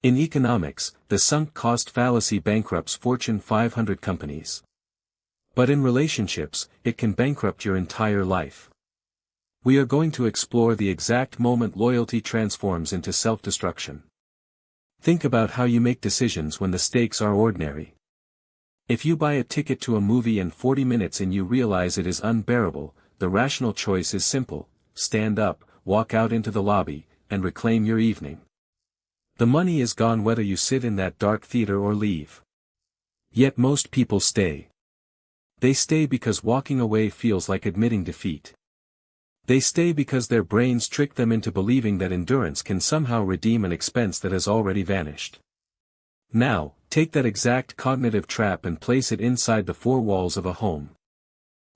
In economics, the sunk cost fallacy bankrupts Fortune 500 companies. But in relationships, it can bankrupt your entire life. We are going to explore the exact moment loyalty transforms into self-destruction. Think about how you make decisions when the stakes are ordinary. If you buy a ticket to a movie and 40 minutes in you realize it is unbearable, the rational choice is simple: stand up, walk out into the lobby, and reclaim your evening. The money is gone whether you sit in that dark theater or leave. Yet most people stay. They stay because walking away feels like admitting defeat. They stay because their brains trick them into believing that endurance can somehow redeem an expense that has already vanished. Now, take that exact cognitive trap and place it inside the four walls of a home.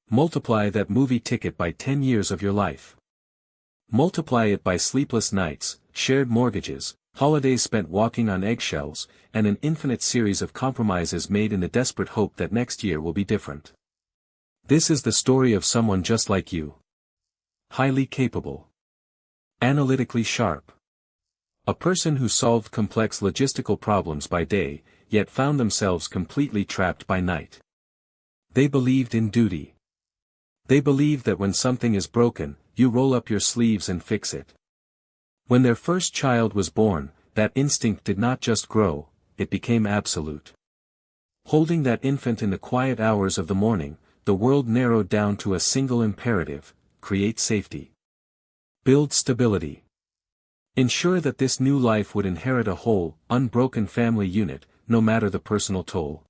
Multiply that movie ticket by 10 years of your life. Multiply it by sleepless nights, shared mortgages, holidays spent walking on eggshells, and an infinite series of compromises made in the desperate hope that next year will be different. This is the story of someone just like you. Highly capable. Analytically sharp. A person who solved complex logistical problems by day, yet found themselves completely trapped by night. They believed in duty. They believed that when something is broken, you roll up your sleeves and fix it. When their first child was born, that instinct did not just grow, it became absolute. Holding that infant in the quiet hours of the morning, the world narrowed down to a single imperative: create safety. Build stability. Ensure that this new life would inherit a whole, unbroken family unit, no matter the personal toll.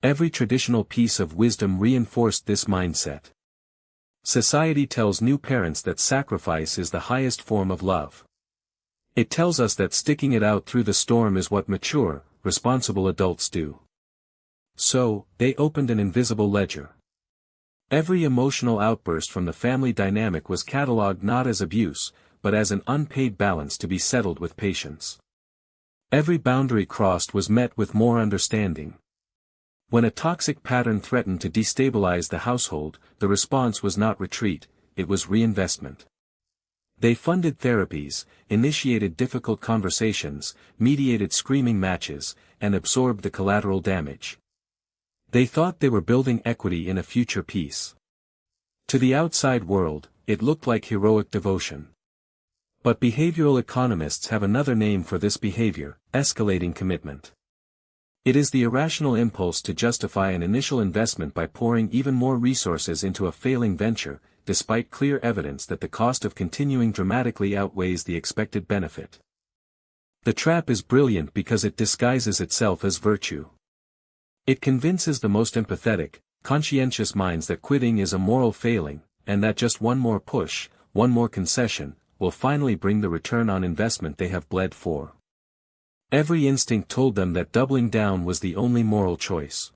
Every traditional piece of wisdom reinforced this mindset. Society tells new parents that sacrifice is the highest form of love. It tells us that sticking it out through the storm is what mature, responsible adults do. So, they opened an invisible ledger. Every emotional outburst from the family dynamic was catalogued not as abuse, but as an unpaid balance to be settled with patience. Every boundary crossed was met with more understanding. When a toxic pattern threatened to destabilize the household, the response was not retreat, it was reinvestment. They funded therapies, initiated difficult conversations, mediated screaming matches, and absorbed the collateral damage. They thought they were building equity in a future peace. To the outside world, it looked like heroic devotion. But behavioral economists have another name for this behavior: escalating commitment. It is the irrational impulse to justify an initial investment by pouring even more resources into a failing venture, despite clear evidence that the cost of continuing dramatically outweighs the expected benefit. The trap is brilliant because it disguises itself as virtue. It convinces the most empathetic, conscientious minds that quitting is a moral failing, and that just one more push, one more concession, will finally bring the return on investment they have bled for. Every instinct told them that doubling down was the only moral choice.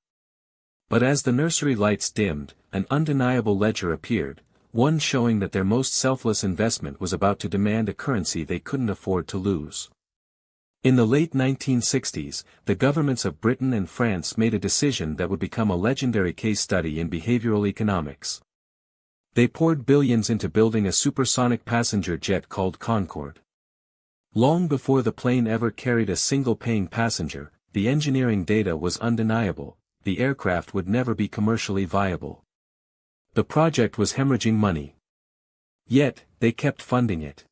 But as the nursery lights dimmed, an undeniable ledger appeared, one showing that their most selfless investment was about to demand a currency they couldn't afford to lose. In the late 1960s, the governments of Britain and France made a decision that would become a legendary case study in behavioral economics. They poured billions into building a supersonic passenger jet called Concorde. Long before the plane ever carried a single paying passenger, the engineering data was undeniable: the aircraft would never be commercially viable. The project was hemorrhaging money. Yet, they kept funding it.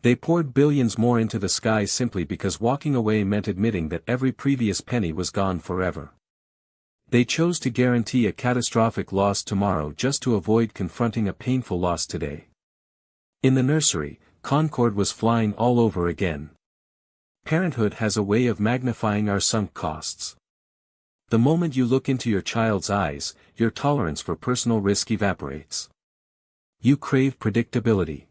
They poured billions more into the sky simply because walking away meant admitting that every previous penny was gone forever. They chose to guarantee a catastrophic loss tomorrow just to avoid confronting a painful loss today. In the nursery, Concorde was flying all over again. Parenthood has a way of magnifying our sunk costs. The moment you look into your child's eyes, your tolerance for personal risk evaporates. You crave predictability.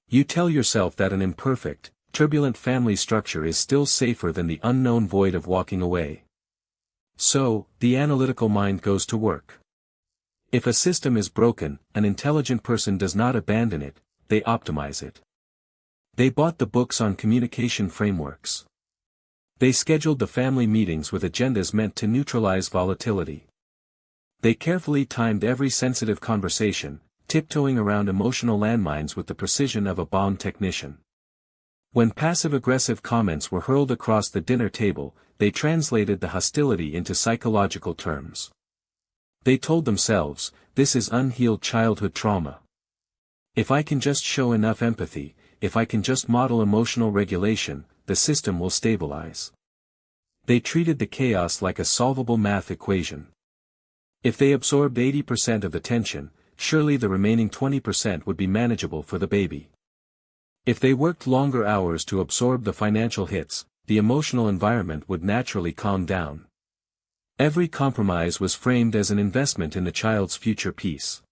You tell yourself that an imperfect, turbulent family structure is still safer than the unknown void of walking away. So, the analytical mind goes to work. If a system is broken, an intelligent person does not abandon it, they optimize it. They bought the books on communication frameworks. They scheduled the family meetings with agendas meant to neutralize volatility. They carefully timed every sensitive conversation, tiptoeing around emotional landmines with the precision of a bomb technician. When passive-aggressive comments were hurled across the dinner table, they translated the hostility into psychological terms. They told themselves, "This is unhealed childhood trauma. If I can just show enough empathy, if I can just model emotional regulation, the system will stabilize." They treated the chaos like a solvable math equation. If they absorbed 80% of the tension, surely the remaining 20% would be manageable for the baby. If they worked longer hours to absorb the financial hits, the emotional environment would naturally calm down. Every compromise was framed as an investment in the child's future peace.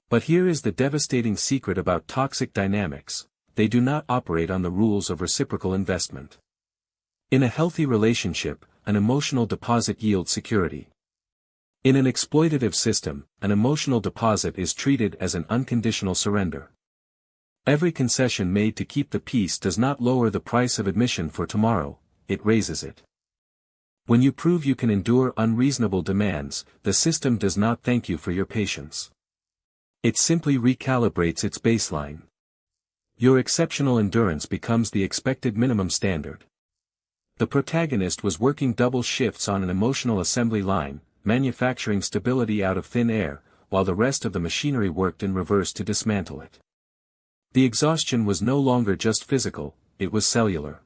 But here is the devastating secret about toxic dynamics: they do not operate on the rules of reciprocal investment. In a healthy relationship, an emotional deposit yields security. In an exploitative system, an emotional deposit is treated as an unconditional surrender. Every concession made to keep the peace does not lower the price of admission for tomorrow, it raises it. When you prove you can endure unreasonable demands, the system does not thank you for your patience. It simply recalibrates its baseline. Your exceptional endurance becomes the expected minimum standard. The protagonist was working double shifts on an emotional assembly line, manufacturing stability out of thin air, while the rest of the machinery worked in reverse to dismantle it. The exhaustion was no longer just physical, it was cellular.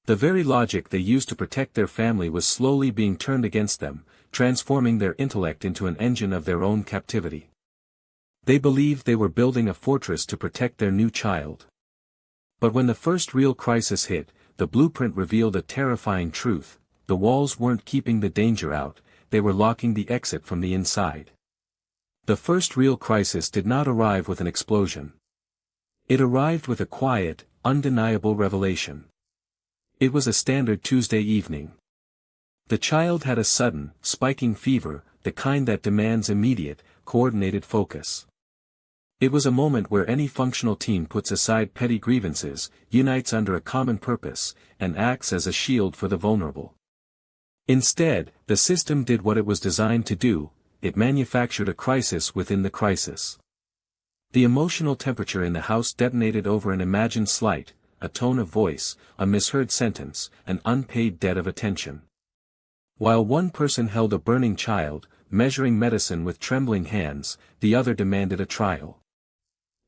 The very logic they used to protect their family was slowly being turned against them, transforming their intellect into an engine of their own captivity. They believed they were building a fortress to protect their new child. But when the first real crisis hit, the blueprint revealed a terrifying truth: the walls weren't keeping the danger out, they were locking the exit from the inside. The first real crisis did not arrive with an explosion. It arrived with a quiet, undeniable revelation. It was a standard Tuesday evening. The child had a sudden, spiking fever, the kind that demands immediate, coordinated focus. It was a moment where any functional team puts aside petty grievances, unites under a common purpose, and acts as a shield for the vulnerable. Instead, the system did what it was designed to do: it manufactured a crisis within the crisis. The emotional temperature in the house detonated over an imagined slight, a tone of voice, a misheard sentence, an unpaid debt of attention. While one person held a burning child, measuring medicine with trembling hands, the other demanded a trial.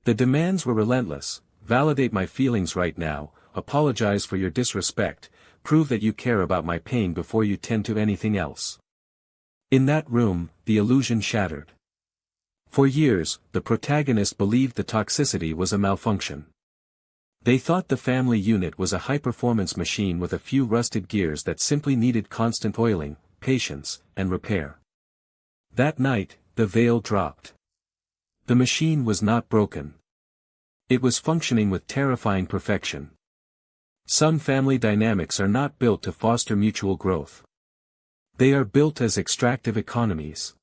The demands were relentless: validate my feelings right now, apologize for your disrespect, prove that you care about my pain before you tend to anything else. In that room, the illusion shattered. For years, the protagonist believed the toxicity was a malfunction. They thought the family unit was a high-performance machine with a few rusted gears that simply needed constant oiling, patience, and repair. That night, the veil dropped. The machine was not broken. It was functioning with terrifying perfection. Some family dynamics are not built to foster mutual growth. They are built as extractive economies.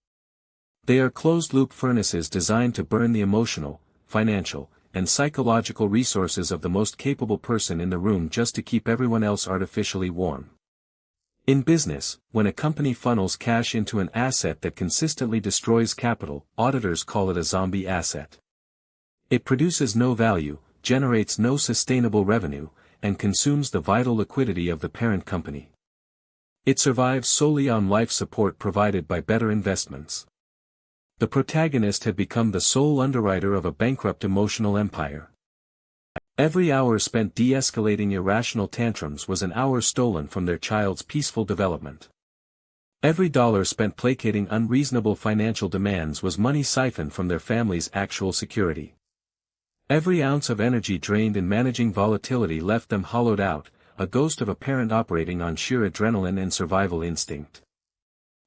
They are closed-loop furnaces designed to burn the emotional, financial, and psychological resources of the most capable person in the room just to keep everyone else artificially warm. In business, when a company funnels cash into an asset that consistently destroys capital, auditors call it a zombie asset. It produces no value, generates no sustainable revenue, and consumes the vital liquidity of the parent company. It survives solely on life support provided by better investments. The protagonist had become the sole underwriter of a bankrupt emotional empire. Every hour spent de-escalating irrational tantrums was an hour stolen from their child's peaceful development. Every dollar spent placating unreasonable financial demands was money siphoned from their family's actual security. Every ounce of energy drained in managing volatility left them hollowed out, a ghost of a parent operating on sheer adrenaline and survival instinct.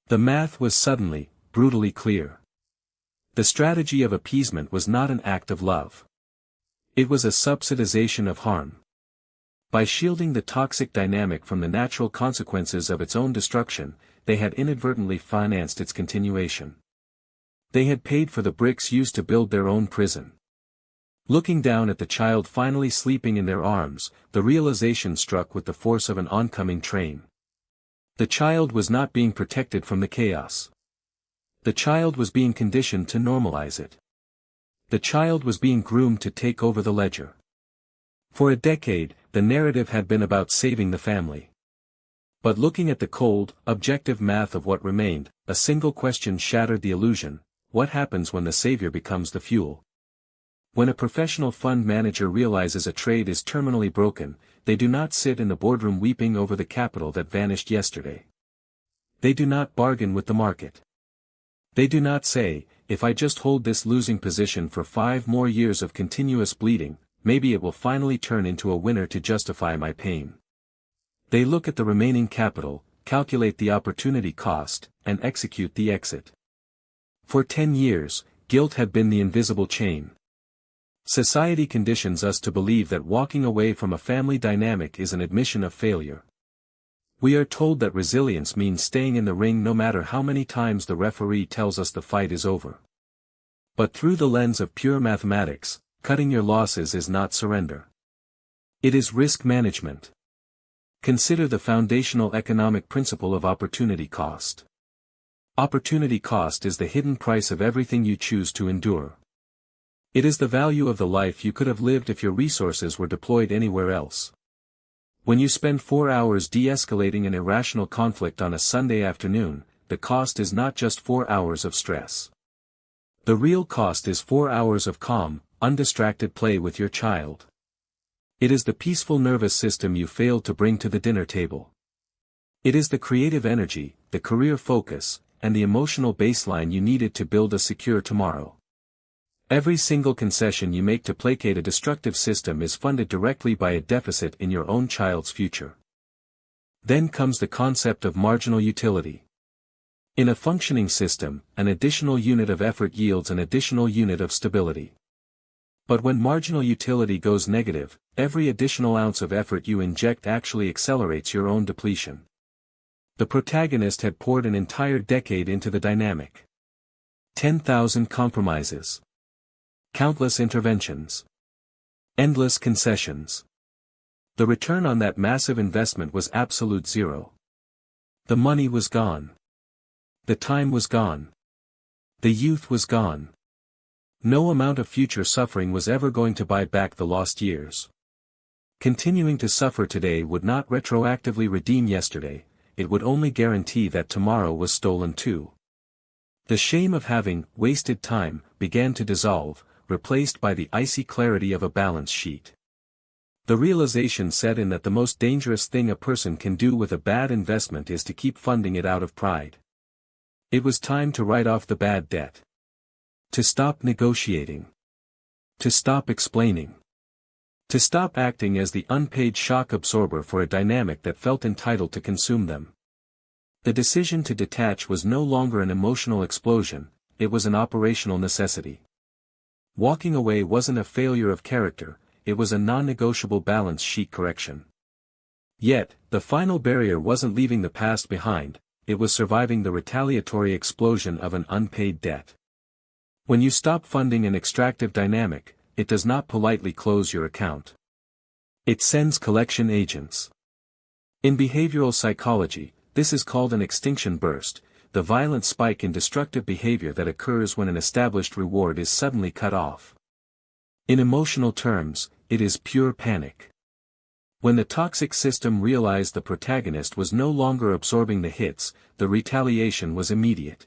The math was suddenly, brutally clear. The strategy of appeasement was not an act of love. It was a subsidization of harm. By shielding the toxic dynamic from the natural consequences of its own destruction, they had inadvertently financed its continuation. They had paid for the bricks used to build their own prison. Looking down at the child finally sleeping in their arms, the realization struck with the force of an oncoming train. The child was not being protected from the chaos. The child was being conditioned to normalize it. The child was being groomed to take over the ledger. For a decade, the narrative had been about saving the family. But looking at the cold, objective math of what remained, a single question shattered the illusion: what happens when the savior becomes the fuel? When a professional fund manager realizes a trade is terminally broken, they do not sit in the boardroom weeping over the capital that vanished yesterday. They do not bargain with the market. They do not say, if I just hold this losing position for 5 more years of continuous bleeding, maybe it will finally turn into a winner to justify my pain. They look at the remaining capital, calculate the opportunity cost, and execute the exit. For 10 years, guilt had been the invisible chain. Society conditions us to believe that walking away from a family dynamic is an admission of failure. We are told that resilience means staying in the ring no matter how many times the referee tells us the fight is over. But through the lens of pure mathematics, cutting your losses is not surrender. It is risk management. Consider the foundational economic principle of opportunity cost. Opportunity cost is the hidden price of everything you choose to endure. It is the value of the life you could have lived if your resources were deployed anywhere else. When you spend 4 hours de-escalating an irrational conflict on a Sunday afternoon, the cost is not just 4 hours of stress. The real cost is 4 hours of calm, undistracted play with your child. It is the peaceful nervous system you failed to bring to the dinner table. It is the creative energy, the career focus, and the emotional baseline you needed to build a secure tomorrow. Every single concession you make to placate a destructive system is funded directly by a deficit in your own child's future. Then comes the concept of marginal utility. In a functioning system, an additional unit of effort yields an additional unit of stability. But when marginal utility goes negative, every additional ounce of effort you inject actually accelerates your own depletion. The protagonist had poured an entire decade into the dynamic. 10,000 compromises. Countless interventions. Endless concessions. The return on that massive investment was absolute zero. The money was gone. The time was gone. The youth was gone. No amount of future suffering was ever going to buy back the lost years. Continuing to suffer today would not retroactively redeem yesterday, it would only guarantee that tomorrow was stolen too. The shame of having wasted time began to dissolve, replaced by the icy clarity of a balance sheet. The realization set in that the most dangerous thing a person can do with a bad investment is to keep funding it out of pride. It was time to write off the bad debt. To stop negotiating. To stop explaining. To stop acting as the unpaid shock absorber for a dynamic that felt entitled to consume them. The decision to detach was no longer an emotional explosion, it was an operational necessity. Walking away wasn't a failure of character, it was a non-negotiable balance sheet correction. Yet, the final barrier wasn't leaving the past behind, it was surviving the retaliatory explosion of an unpaid debt. When you stop funding an extractive dynamic, it does not politely close your account. It sends collection agents. In behavioral psychology, this is called an extinction burst, the violent spike in destructive behavior that occurs when an established reward is suddenly cut off. In emotional terms, it is pure panic. When the toxic system realized the protagonist was no longer absorbing the hits, the retaliation was immediate.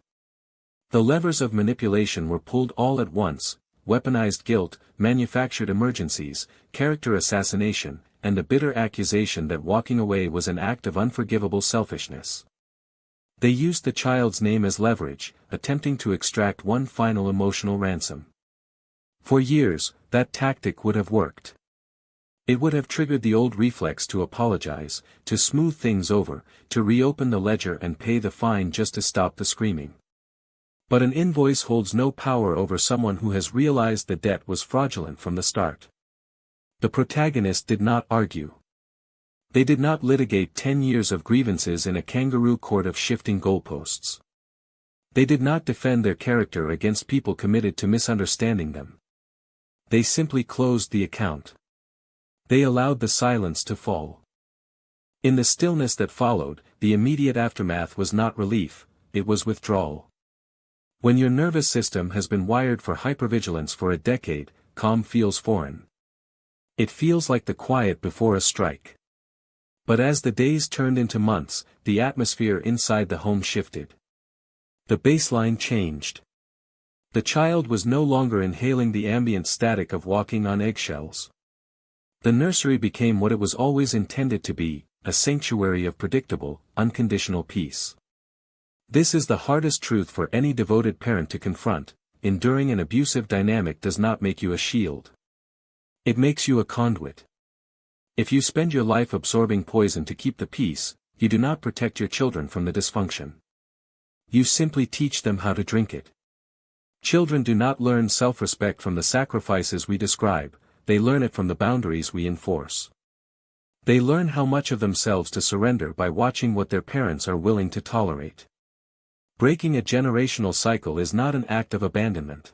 The levers of manipulation were pulled all at once: weaponized guilt, manufactured emergencies, character assassination, and a bitter accusation that walking away was an act of unforgivable selfishness. They used the child's name as leverage, attempting to extract one final emotional ransom. For years, that tactic would have worked. It would have triggered the old reflex to apologize, to smooth things over, to reopen the ledger and pay the fine just to stop the screaming. But an invoice holds no power over someone who has realized the debt was fraudulent from the start. The protagonist did not argue. They did not litigate 10 years of grievances in a kangaroo court of shifting goalposts. They did not defend their character against people committed to misunderstanding them. They simply closed the account. They allowed the silence to fall. In the stillness that followed, the immediate aftermath was not relief, it was withdrawal. When your nervous system has been wired for hypervigilance for a decade, calm feels foreign. It feels like the quiet before a strike. But as the days turned into months, the atmosphere inside the home shifted. The baseline changed. The child was no longer inhaling the ambient static of walking on eggshells. The nursery became what it was always intended to be, a sanctuary of predictable, unconditional peace. This is the hardest truth for any devoted parent to confront: enduring an abusive dynamic does not make you a shield. It makes you a conduit. If you spend your life absorbing poison to keep the peace, you do not protect your children from the dysfunction. You simply teach them how to drink it. Children do not learn self-respect from the sacrifices we describe, they learn it from the boundaries we enforce. They learn how much of themselves to surrender by watching what their parents are willing to tolerate. Breaking a generational cycle is not an act of abandonment.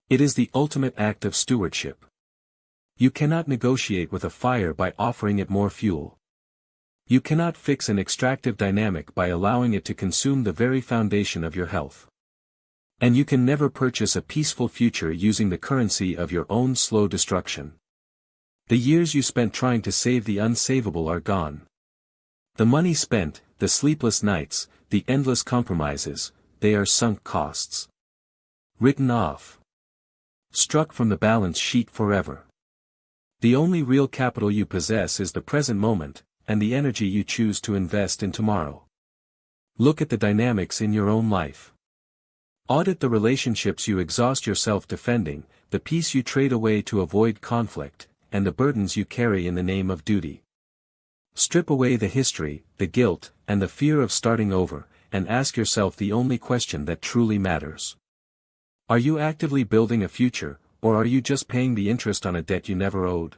It is the ultimate act of stewardship. You cannot negotiate with a fire by offering it more fuel. You cannot fix an extractive dynamic by allowing it to consume the very foundation of your health. And you can never purchase a peaceful future using the currency of your own slow destruction. The years you spent trying to save the unsavable are gone. The money spent, the sleepless nights, the endless compromises, they are sunk costs. Written off. Struck from the balance sheet forever. The only real capital you possess is the present moment, and the energy you choose to invest in tomorrow. Look at the dynamics in your own life. Audit the relationships you exhaust yourself defending, the peace you trade away to avoid conflict, and the burdens you carry in the name of duty. Strip away the history, the guilt, and the fear of starting over, and ask yourself the only question that truly matters. Are you actively building a future, or are you just paying the interest on a debt you never owed?